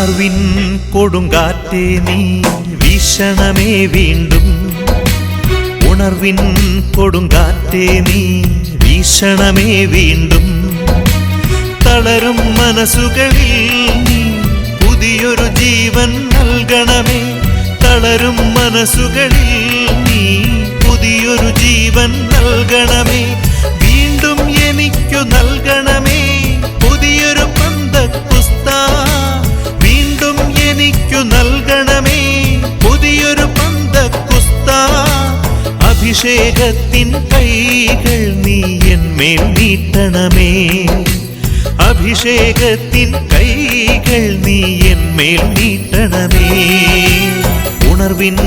ഉണർവിൻ കൊടുങ്കാറ്റേ നീ വീശണമേ വീണ്ടും. ഉണർവിൻ കൊടുങ്കാറ്റേ നീ വീശണമേ വീണ്ടും. തളരും മനസ്സുകളിൽ നീ പുതിയൊരു ജീവൻ നൽകണമേ. തളരും മനസ്സുകളിൽ നീ പുതിയൊരു ജീവൻ നൽകണമേ. വീണ്ടും എനിക്കു നൽകണമേ പുതിയൊരു പന്തക്കുസ്താ. വീണ്ടും എനിക്കു നൽകണമേ പുതിയൊരു പന്തക്കുസ്താ. അഭിഷേകത്തിൻ കൈകൾ നീ എന്മേൽ നീട്ടണമേ. അഭിഷേകത്തിൻ കൈകൾ നീ എന്മേൽ നീട്ടണമേ. ഉണർവിൻ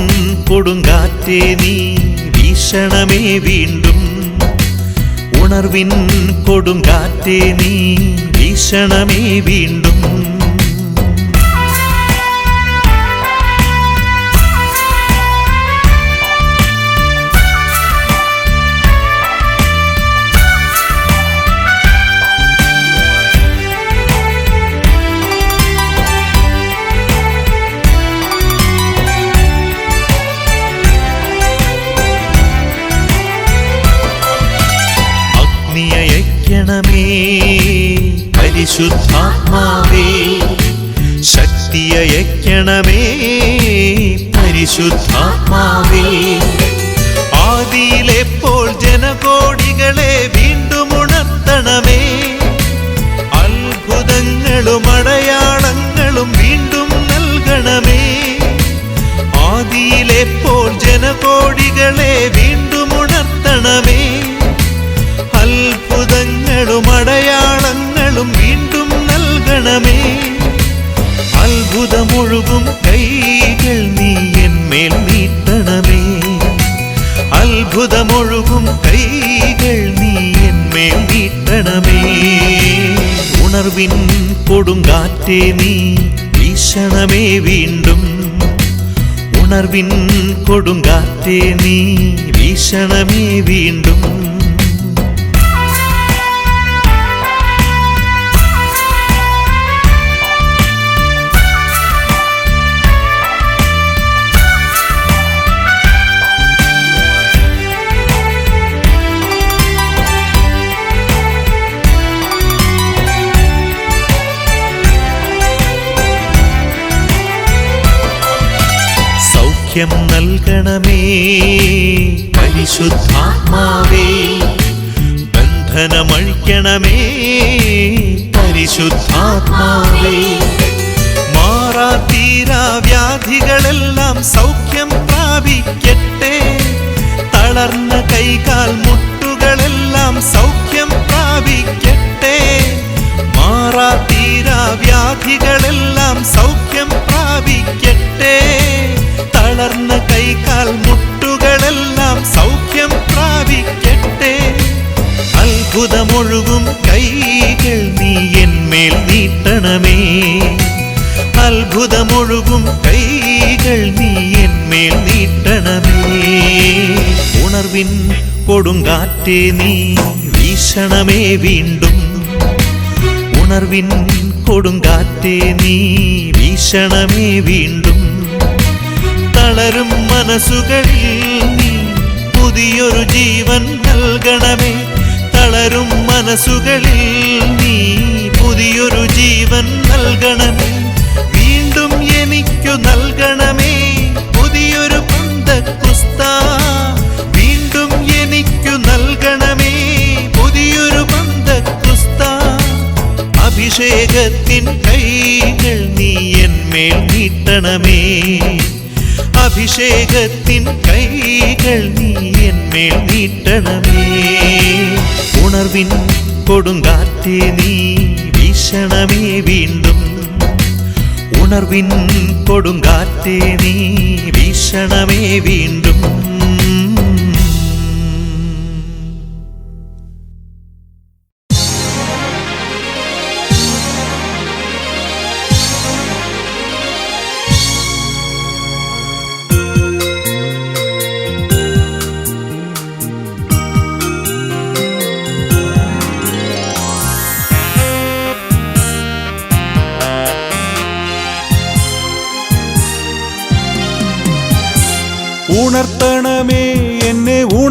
കൊടുങ്കാറ്റേ നീ വീശണമേ വീണ്ടും. ഉണർവിൻ കൊടുങ്കാറ്റേ നീ വീശണമേ വീണ്ടും. അഗ്നിയയക്കണമേ പരിശുദ്ധാത്മാവേ. ശക്തിയയക്കണമേ പരിശുദ്ധാത്മാവേ. ആദിയിലെപ്പോൾ ജനകോടികളെ വീണ്ടും ഉണർത്തണമേ. അത്ഭുതങ്ങളും അടയാളങ്ങളും വീണ്ടും നൽകണമേ. ആദിയിലെപ്പോൾ ജനകോടികളെ വീണ്ടും ഉണർത്തണമേ. അത്ഭുതങ്ങളും അടയാളങ്ങളും വീണ്ടും നൽകണമേ. അത്ഭുതമൊഴുകും കൈകൾ നീ എന്മേൽ നീട്ടണമേ. അത്ഭുതമൊഴുകും കൈകൾ നീ എന്മേൽ നീട്ടണമേ. ഉണർവിൻ കൊടുങ്കാറ്റേ നീ വീശണമേ വീണ്ടും. ഉണർവിൻ കൊടുങ്കാറ്റേ നീ വീശണമേ വീണ്ടും. സൗഖ്യം നൽകണമേ പരിശുദ്ധാത്മാവേ. ബന്ധനമഴിക്കണമേ പരിശുദ്ധാത്മാവേ. മാറാത്തീരാ വ്യാധികളെല്ലാം സൗഖ്യം പ്രാപിക്കട്ടെ. തളർന്ന കൈകാൽ മുട്ടുകളെല്ലാം സൗഖ്യം പ്രാപിക്കട്ടെ. മാറാത്തീരാ വ്യാധികളെല്ലാം സൗഖ്യം പ്രാപിക്കട്ടെ. തളർന്ന കൈകാൽ മുട്ടുകളെല്ലാം സൗഖ്യം പ്രാപിക്കട്ടെ. അത്ഭുതമൊഴുകും കൈകൾ നീ എന്മേൽ നീട്ടണമേ. അത്ഭുതമൊഴുകും കൈകൾ നീ എന്മേൽ നീട്ടണമേ. ഉണർവിൻ കൊടുങ്കാറ്റേ നീ വീശണമേ വീണ്ടും. ഉണർവിൻ കൊടുങ്കാറ്റേ നീ വീശണമേ വീണ്ടും. തളരും മനസ്സുകളിൽ നീ പുതിയൊരു ജീവൻ നൽകണമേ. തളരും മനസ്സുകളിൽ നീ പുതിയൊരു ജീവൻ നൽകണമേ. വീണ്ടും എനിക്കു നൽകണമേ പുതിയൊരു പന്തക്കുസ്താ. വീണ്ടും എനിക്കു നൽകണമേ പുതിയൊരു പന്തക്കുസ്താ. അഭിഷേകത്തിൻ കൈകൾ നീ എന്മേൽ നീട്ടണമേ. അഭിഷേകത്തിൻ കൈകൾ നീ എന്മേൽ നീട്ടണമേ. ഉണർവിൻ കൊടുങ്കാറ്റേ നീ വീശണമേ വീണ്ടും. ഉണർവിൻ കൊടുങ്കാറ്റേ നീ വീശണമേ വീണ്ടും.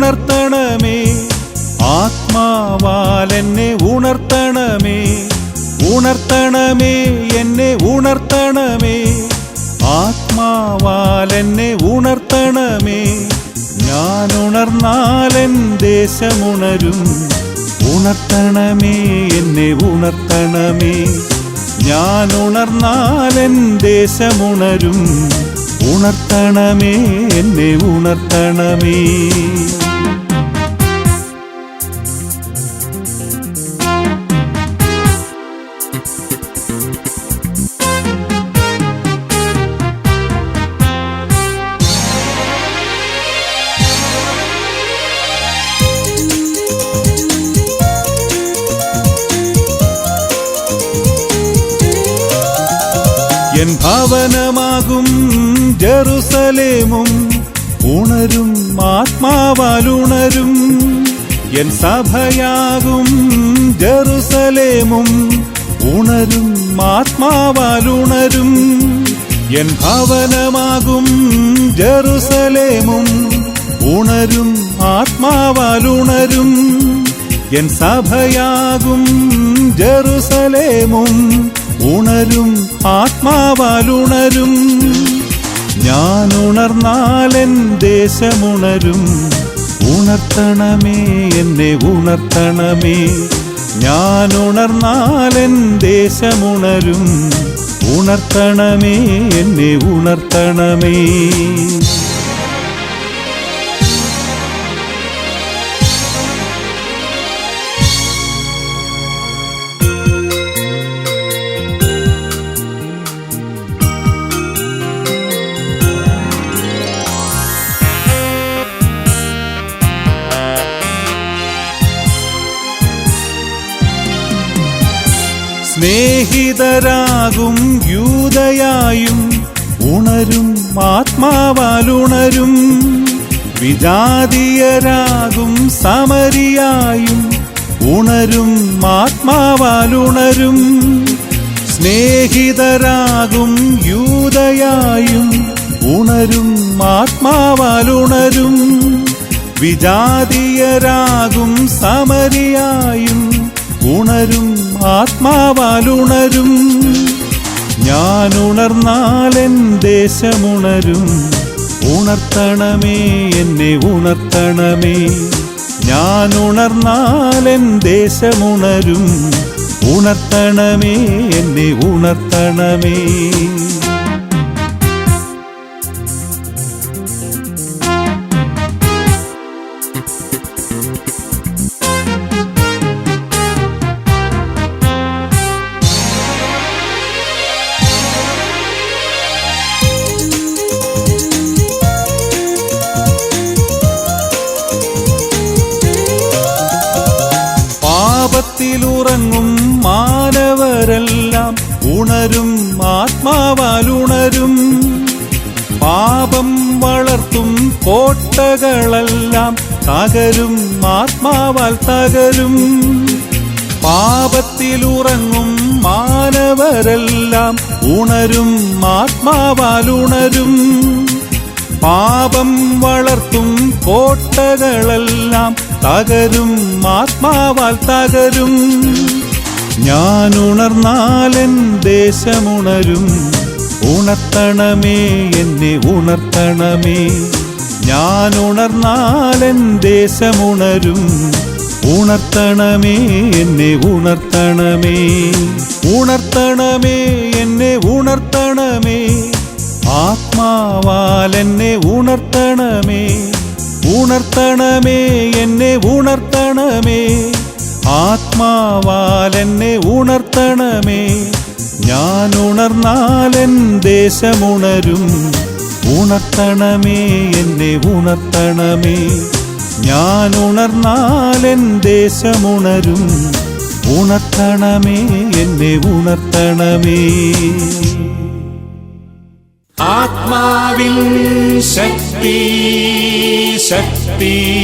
ഉണർത്തണമേ. ആത്മാവാൽ എന്നെ ഉണർത്തണമേ. ഉണർത്തണമേ, എന്നെ ഉണർത്തണമേ. ആത്മാവാൽ എന്നെ ഉണർത്തണമേ. ഞാൻ ഉണർന്നാലെൻ ദേശമുണരും. ഉണർത്തണമേ, എന്നെ ഉണർത്തണമേ. ഞാൻ ഉണർന്നാലെൻ ദേശമുണരും. ഉണർത്തണമേ, എന്നെ ഉണർത്തണമേ. എൻ ഭവനമാകും ജെറുസലേമും ഉണരും, ആത്മാവാൽ ഉണരും. എൻ സഭയാകും ജെറുസലേമും ഉണരും, ആത്മാവാൽ ഉണരും. എൻ ഭവനമാകും ജെറുസലേമും ഉണരും, ആത്മാവാൽ ഉണരും. എൻ സഭയാകും ജെറുസലേമും ഉണരും, ആത്മാവാൽ ഉണരും. ഞാൻ ഉണർന്നാലെൻ ദേശമുണരും. ഉണർത്തണമേ, എന്നെ ഉണർത്തണമേ. ഞാൻ ഉണർന്നാലെൻ ദേശമുണരും. ഉണർത്തണമേ, എന്നെ ഉണർത്തണമേ. സ്നേഹിതരാകും യൂദയായും ഉണരും, ആത്മാവാൽ ഉണരും. വിജാതീയരാകും സമരിയായും ഉണരും, ആത്മാവാൽ ഉണരും. സ്നേഹിതരാകും യൂദയായും ഉണരും, ആത്മാവാൽ ഉണരും. വിജാതീയരാകും സമരിയായും ഉണരും, ആത്മാവാൽ ഉണരും. ഞാൻ ഉണർന്നാലെൻ ദേശമുണരും. ഉണർത്തണമേ, എന്നെ ഉണർത്തണമേ. ഞാൻ ഉണർന്നാലെൻ ദേശമുണരും. ഉണർത്തണമേ, എന്നെ ഉണർത്തണമേ. പാപത്തിലുറങ്ങും മാനവരെല്ലാം ഉണരും, ആത്മാവാൽ ഉണരും. പാപം വളർത്തും കോട്ടകളെല്ലാം തകരും, ആത്മാവാൽ തകരും. പാപത്തിലുറങ്ങും മാനവരെല്ലാം ഉണരും, ആത്മാവാൽ ഉണരും. പാപം വളർത്തും കോട്ടകളെല്ലാം തകരും, ആത്മാവാൽ തകരും. ഞാൻ ഉണർന്നാലെൻ ദേശമുണരും. ഉണർത്തണമേ, എന്നെ ഉണർത്തണമേ. ഞാൻ ഉണർന്നാലെൻ ദേശമുണരും. ഉണർത്തണമേ, എന്നെ ഉണർത്തണമേ. ഉണർത്തണമേ, എന്നെ ഉണർത്തണമേ. ആത്മാവാൽ എന്നെ ഉണർത്തണമേ. ഉണർത്തണമേ, എന്നെ ഉണർത്തണമേ. ആത്മാവാൽ എന്നെ ഉണർത്തണമേ. ഞാൻ ഉണർന്നാലെൻ ദേശമുണരും. ഉണർത്തണമേ, എന്നെ ഉണർത്തണമേ. ഞാൻ ഉണർന്നാലെൻ ദേശമുണരും. ഉണർത്തണമേ, എന്നെ ഉണർത്തണമേ. ആത്മാവിൻ ശക്തി ശക്തി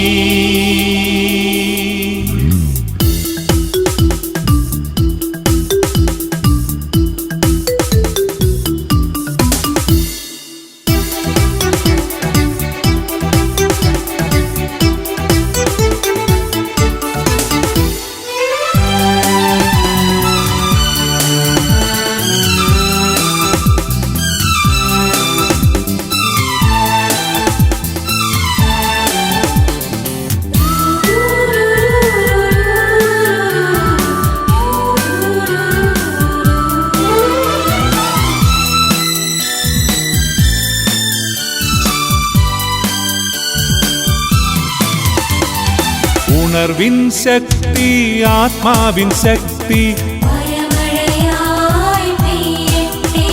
ഉണർവിൻ ശക്തി ആത്മാവിൻ ശക്തി വരമഴയായി പെയ്യട്ടെ,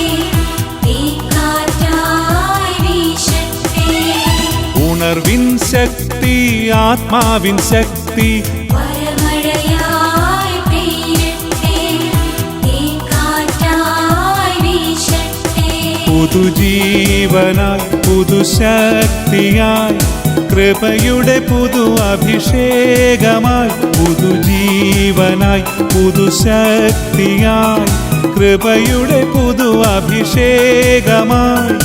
തീക്കാറ്റായി വീശട്ടെ. ഉണർവിൻ ശക്തി ആത്മാവിൻ ശക്തി വരമഴയായി പെയ്യട്ടെ, തീക്കാറ്റായി വീശട്ടെ. പുതുജീവനായി പുതുശക്തിയായി കൃപയുടെ പുതു അഭിഷേകമായി പുതുജീവനായി പുതുശക്തിയായി കൃപയുടെ പുതു അഭിഷേകമായി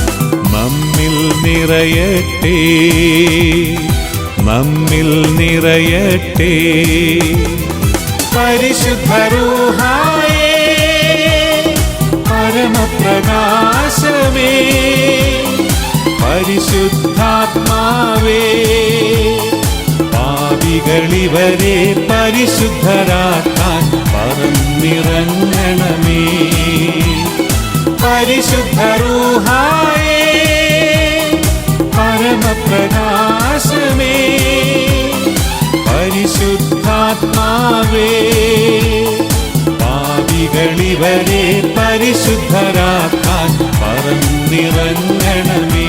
നമ്മിൽ നിറയട്ടെ, നമ്മിൽ നിറയട്ടെ. പരിശുദ്ധ റൂഹായേ പരമപ്രകാശമേ പരിശുദ്ധാത്മാവേ പാപികളിവരെ പരിശുദ്ധരാക്കാൻ പറന്നിറങ്ങണമേ. പരിശുദ്ധ റൂഹായേ പരമപ്രകാശമേ പരിശുദ്ധാത്മാവേ പാപികളിവരെ പരിശുദ്ധരാക്കാൻ പറന്നിറങ്ങണമേ.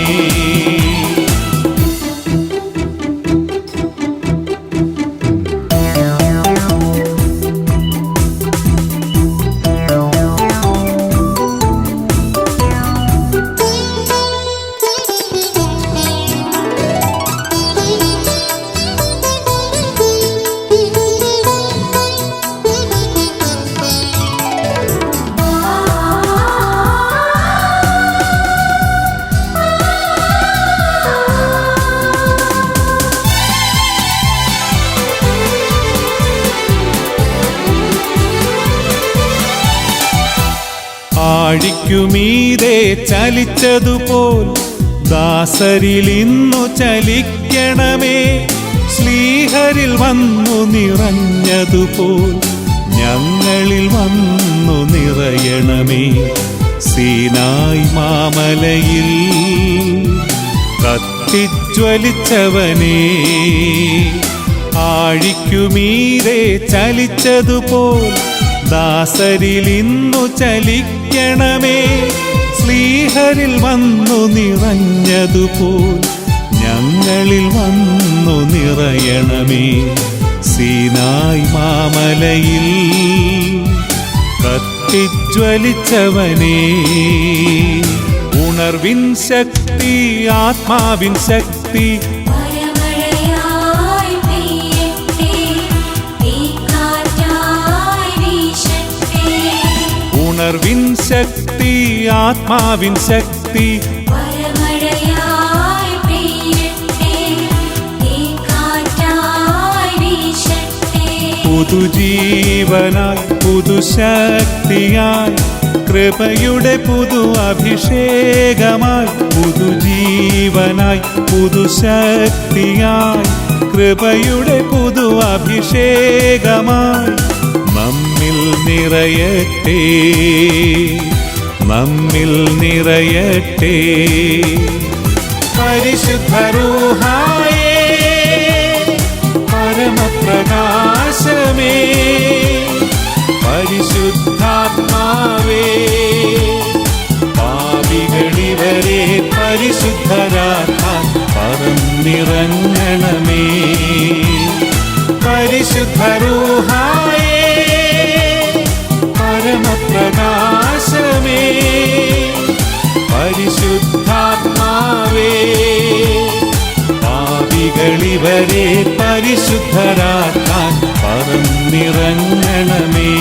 ആഴിക്കുമീതെ ചലിച്ചതുപോൽ ദാസരിൽ ഇന്നു ചലിക്കണമേ. ശ്ലീഹരിൽ വന്നു നിറഞ്ഞതുപോൽ ഞങ്ങളിൽ വന്നു നിറയണമേ. സീനായ് മാമലയിൽ കത്തിജ്വലിച്ചവനേ ആഴിക്കുമീതെ ചലിച്ചതുപോൽ ദാസരിൽ ഇന്നു ചലിക്കണമേ. ശ്ലീഹരിൽ വന്നു നിറഞ്ഞതുപോൽ ഞങ്ങളിൽ വന്നു നിറയണമേ. സീനായ് മാമലയിൽ കത്തിജ്വലിച്ചവനേ ഉണർവിൻ ശക്തി ആത്മാവിൻ ശക്തി വരമഴയായി പെയ്യട്ടെ, തീക്കാറ്റായി വീശട്ടെ. ഉണർവിൻ ശക്തി ആത്മാവിൻ ശക്തി വരമഴയായി പെയ്യട്ടെ, തീക്കാറ്റായി വീശട്ടെ. പുതുജീവനായി പുതുശക്തിയായി കൃപയുടെ പുതു അഭിഷേകമായി പുതുജീവനായി പുതുശക്തിയായി കൃപയുടെ പുതു അഭിഷേകമായി നമ്മിൽ നിറയട്ടെ, നമ്മിൽ നിറയട്ടെ. പരിശുദ്ധ റൂഹായേ പരമപ്രകാശമേ പരിശുദ്ധാത്മാവേ പാപികളിവരെ പരിശുദ്ധരാക്കാൻ പറന്നിറങ്ങണമേ. പരിശുദ്ധ റൂഹായേ പരമപ്രകാശമേ പരിശുദ്ധാത്മാവേ പാപികളിവരെ പരിശുദ്ധരാക്കാൻ പറന്നിറങ്ങണമേ.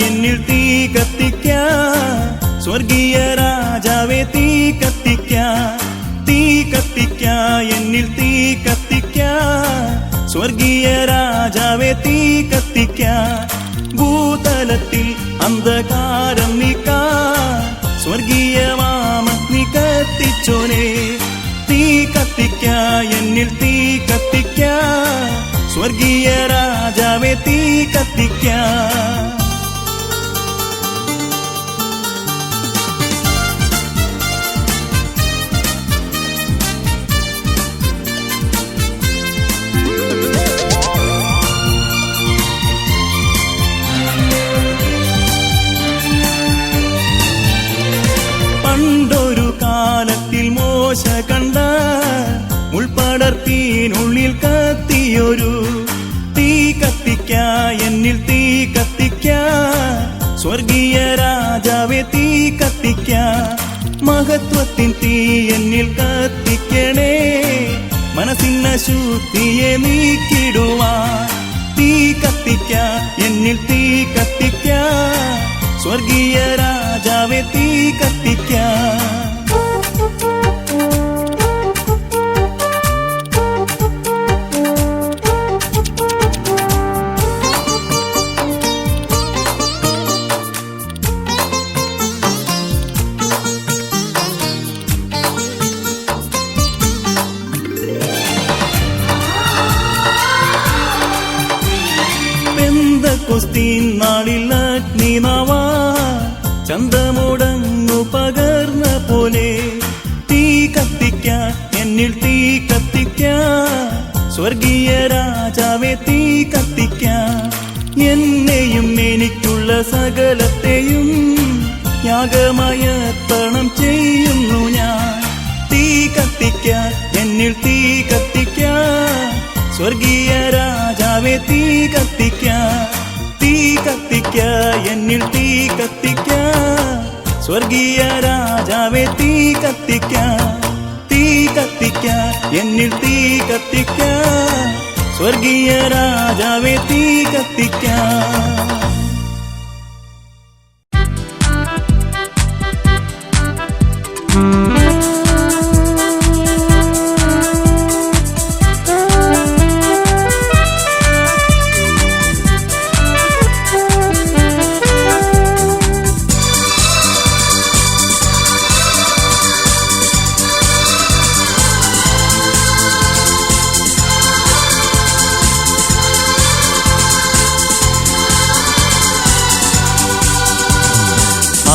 എന്നിൽ തീ കത്തിക്ക, സ്വർഗീയ രാജാവേ തീ കത്തിക്ക, തീ കത്തിക്ക, എന്നിൽ തീ കത്തിക്ക, സ്വർഗീയ രാജാവേ തീ കത്തിക്ക. ഭൂതലത്തിൽ അന്ധകാരം നീക്കാൻ സ്വർഗീയ വാമഗ്നി കത്തിച്ചോനെ, തീ കത്തിക്ക, എന്നിൽ തീ കത്തിക്ക, സ്വർഗീയ രാജാവേ തീ കത്തിക്ക. പണ്ടൊരു കാലത്തിൽ മോശ കണ്ട ഉൾപ്പടർത്തിനുള്ളിൽ കത്തിയൊരു തീ കത്തിക്ക, എന്നിൽ തീ കത്തിക്ക, സ്വർഗീയ രാജാവേ തീ കത്തിക്ക. മഹത്വത്തിൻ തീ എന്നിൽ കത്തിക്കണേ, മനസ്സിന്ന ശുദ്ധിയെ നീക്കിടുവാൻ തീ കത്തിക്ക, എന്നിൽ തീ കത്തിക്ക, സ്വർഗീയ രാജാവേ തീ കത്തിക്ക. പെന്തക്കോസ്തീൻ നാളിൽ അഗ്നിനാവാ ചന്തമുടങ്ങു പകർന്ന പോലെ തീ കത്തിക്ക, എന്നിൽ തീ കത്തിക്ക, സ്വർഗീയ രാജാവേ തീ കത്തിക്ക. എന്നെയും എനിക്കുള്ള സകലത്തെയും യാഗമായ അർപ്പണം ചെയ്യുന്നു ഞാൻ. തീ കത്തിക്ക, എന്നിൽ തീ കത്തിക്ക, സ്വർഗീയ രാജാവേ തീ കത്തിക്ക. തീ കത്തിക്ക, എന്നിൽ തീ കത്തിക്ക, സ്വർഗീയ രാജാവേ തീ കത്തിക്ക. തീ കത്തിക്ക, എന്നിൽ തീ കത്തിക്ക, സ്വർഗീയ രാജാവേ തീ കത്തിക്ക.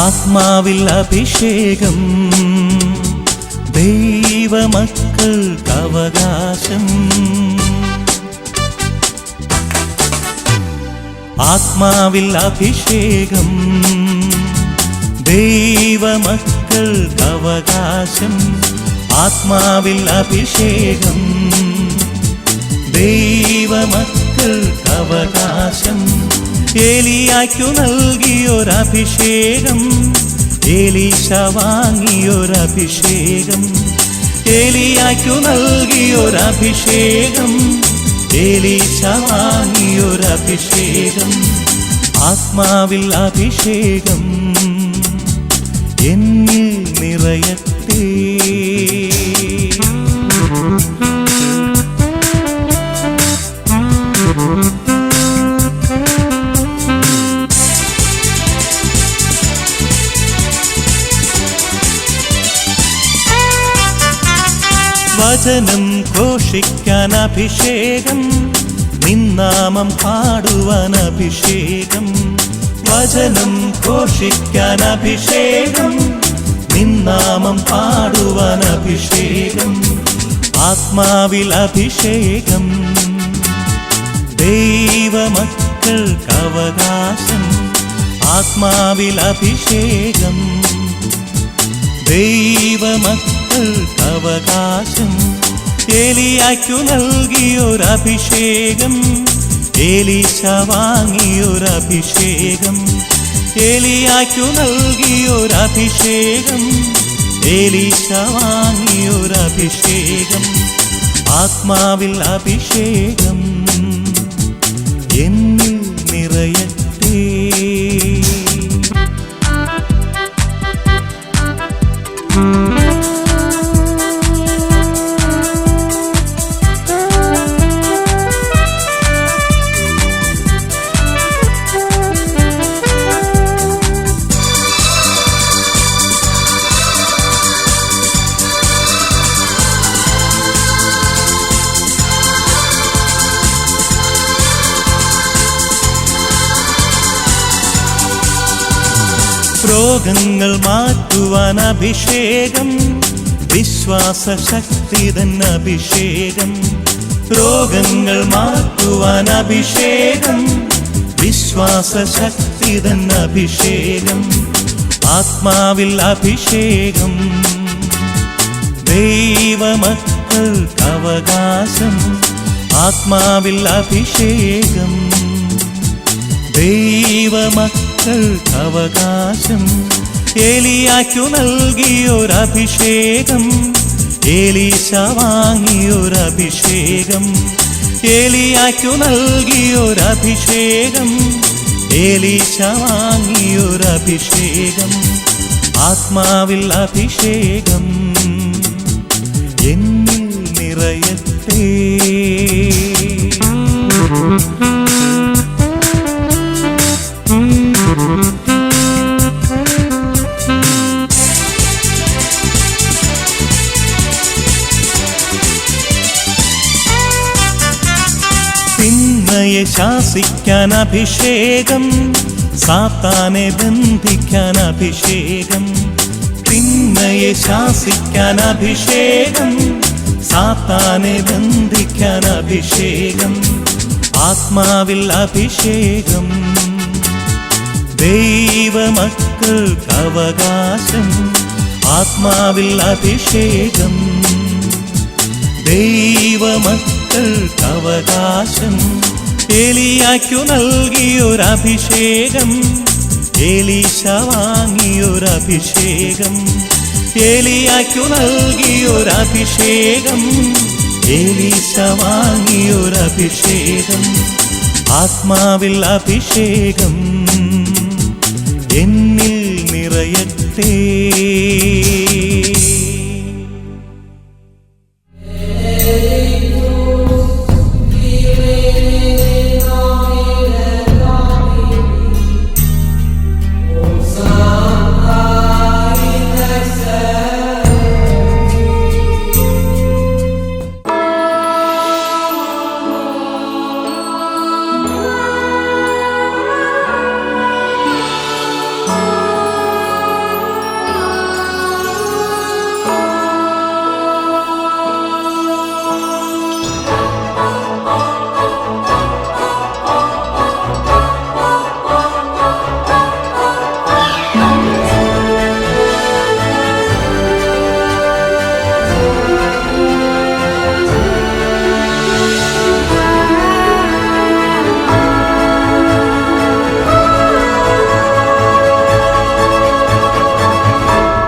ആത്മാവിൽ അഭിഷേകം, ദൈവമക്കൾക്ക് അവകാശം. ആത്മാവിൽ അഭിഷേകം, ദൈവമക്കൾക്ക് അവകാശം. ആത്മാവിൽ അഭിഷേകം, ദൈവമക്കൾക്ക് അവകാശം. ഏലിയായ്ക്കു നൽകിയൊരഭിഷേകം, ഏലീശ വാങ്ങിയൊരഭിഷേകം. ഏലിയായ്ക്കു നൽകിയൊരഭിഷേകം, ഏലീശ വാങ്ങിയൊരഭിഷേകം. ആത്മാവിൽ അഭിഷേകം എന്നിൽ നിറയട്ടെ. വചനം ഘോഷിക്കാൻ അഭിഷേകം, നിന്നാമം പാടുവാൻ അഭിഷേകം. വചനം ഘോഷിക്കാൻ അഭിഷേകം, നിന്നാമം പാടുവാൻ അഭിഷേകം. ആത്മാവിൽ അഭിഷേകം, ദൈവമക്കൾക്ക് അവകാശം. ആത്മാവിൽ അഭിഷേകം, ദൈവമക്കൾക്ക് അവകാശം. ഏലിയായ്ക്കു നൽകിയൊരഭിഷേകം, ഏലീശ വാങ്ങിയൊരഭിഷേകം. ഏലിയായ്ക്കു നൽകിയൊരഭിഷേകം, ഏലീശ വാങ്ങിയൊരഭിഷേകം. ആത്മാവിൽ അഭിഷേകം എന്നിൽ നിറയട്ടെ. രോഗങ്ങൾ മാറ്റുവാൻ അഭിഷേകം, വിശ്വാസ ശക്തിതൻ അഭിഷേകം. രോഗങ്ങൾ മാറ്റുവാൻ അഭിഷേകം, വിശ്വാസ ശക്തിതൻ അഭിഷേകം. ആത്മാവിൽ അഭിഷേകം, ദൈവമക്കൾക്ക് അവകാശം. ആത്മാവിൽ അഭിഷേകം, ദൈവമക്കൾക്ക് അവകാശം. ഏലിയായ്ക്കു നൽകിയൊരഭിഷേകം, എലീശ വാങ്ങിയൊരഭിഷേകം. ഏലിയായ്ക്കു നൽകിയൊരഭിഷേകം, എലീശ വാങ്ങിയൊരഭിഷേകം. ആത്മാവിൽ അഭിഷേകം എന്നിൽ നിറയട്ടെ. തിന്മയെ ശാസിക്കാൻ അഭിഷേകം, സാത്താനെ ബന്ധിക്കാൻ അഭിഷേകം. തിന്മയെ ശാസിക്കാൻ അഭിഷേകം, സാത്താനെ ബന്ധിക്കാൻ അഭിഷേകം. ആത്മാവിൽ അഭിഷേകം, ദൈവമക്കൾക്ക് അവകാശം. ആത്മാവിൽ അഭിഷേകം, ദൈവമക്കൾക്ക് അവകാശം. ഏലിയായ്ക്കു നൽകിയൊരഭിഷേകം, എലീശ വാങ്ങിയൊരഭിഷേകം. ഏലിയായ്ക്കു നൽകിയൊരഭിഷേകം, എലീശ വാങ്ങിയൊരഭിഷേകം. ആത്മാവിൽ അഭിഷേകം എന്നിൽ നിറയട്ടെ.